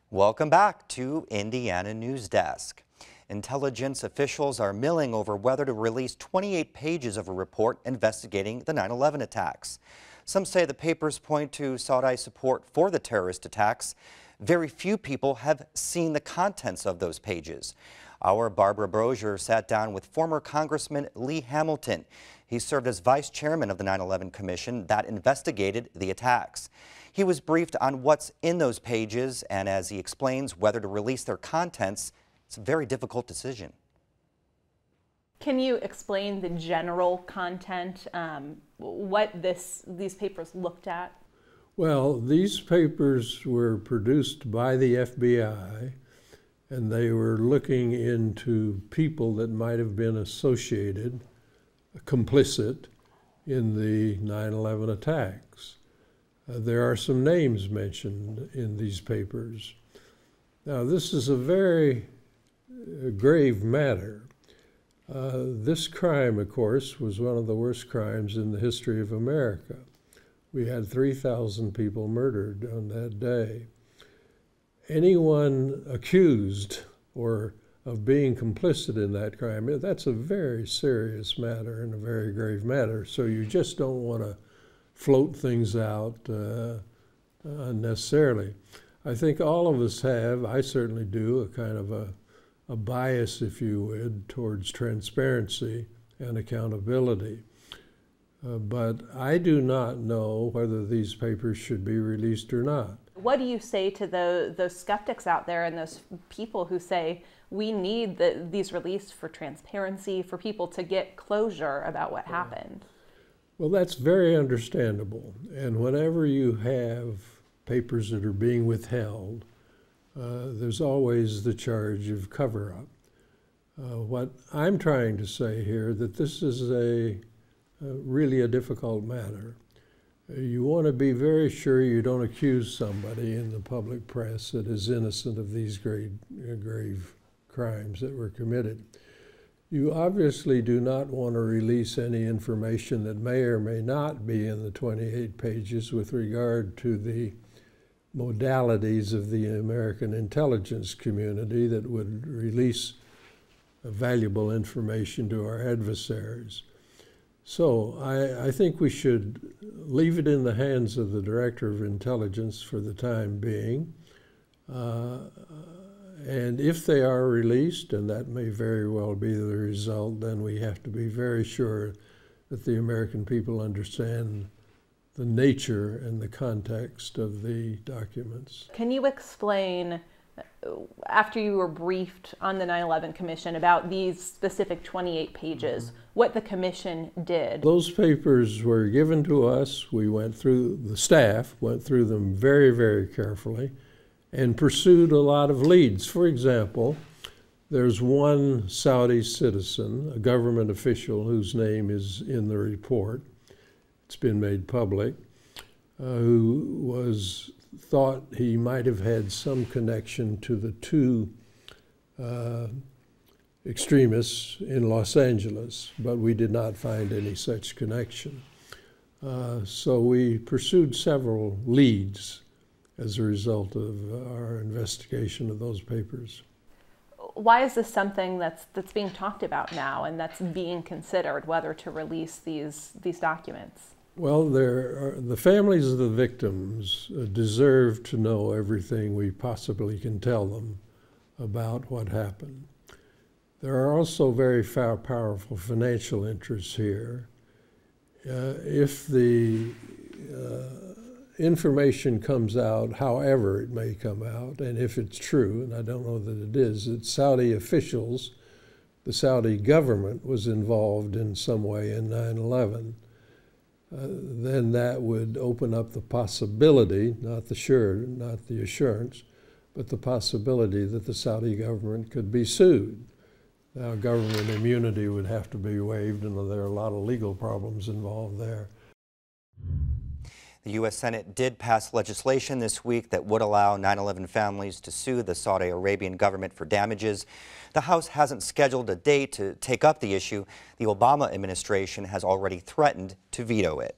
Welcome back to Indiana News Desk. Intelligence officials are milling over whether to release 28 pages of a report investigating the 9/11 attacks. Some say the papers point to Saudi support for the terrorist attacks. Very few people have seen the contents of those pages. Our Barbara Brosier sat down with former Congressman Lee Hamilton. He served as vice chairman of the 9/11 Commission that investigated the attacks. He was briefed on what's in those pages, and as he explains whether to release their contents, it's a very difficult decision. Can you explain the general content, what these papers looked at? Well, these papers were produced by the FBI, and they were looking into people that might have been associated, complicit in the 9/11 attacks. There are some names mentioned in these papers. Now, this is a very grave matter. This crime, of course, was one of the worst crimes in the history of America. We had 3,000 people murdered on that day. Anyone accused of being complicit in that crime, that's a very serious matter and a very grave matter. So you just don't want to float things out unnecessarily. I think all of us have, I certainly do, a kind of a bias, if you would, towards transparency and accountability. But I do not know whether these papers should be released or not. What do you say to those skeptics out there and those people who say we need these released for transparency, for people to get closure about what happened? Well, that's very understandable. And whenever you have papers that are being withheld, there's always the charge of cover-up. What I'm trying to say here, that this is really a difficult matter. You want to be very sure you don't accuse somebody in the public press that is innocent of these grave crimes that were committed. You obviously do not want to release any information that may or may not be in the 28 pages with regard to the modalities of the American intelligence community that would release valuable information to our adversaries. So I think we should leave it in the hands of the Director of Intelligence for the time being. And if they are released, and that may very well be the result, then we have to be very sure that the American people understand the nature and the context of the documents. Can you explain, after you were briefed on the 9/11 Commission about these specific 28 pages, what the Commission did? Those papers were given to us. We went through, the staff went through them very, very carefully and pursued a lot of leads. For example, there's one Saudi citizen, a government official whose name is in the report, it's been made public, who thought he might have had some connection to the two extremists in Los Angeles, but we did not find any such connection. So we pursued several leads as a result of our investigation of those papers. Why is this something that's being talked about now and that's being considered, whether to release these documents? Well, the families of the victims deserve to know everything we possibly can tell them about what happened. There are also very powerful financial interests here. If the information comes out, however it may come out, and if it's true, and I don't know that it is, that Saudi officials, the Saudi government was involved in some way in 9/11, then that would open up the possibility, not the assurance, but the possibility that the Saudi government could be sued. Now, government immunity would have to be waived, and there are a lot of legal problems involved there. The U.S. Senate did pass legislation this week that would allow 9/11 families to sue the Saudi Arabian government for damages. The House hasn't scheduled a date to take up the issue. The Obama administration has already threatened to veto it.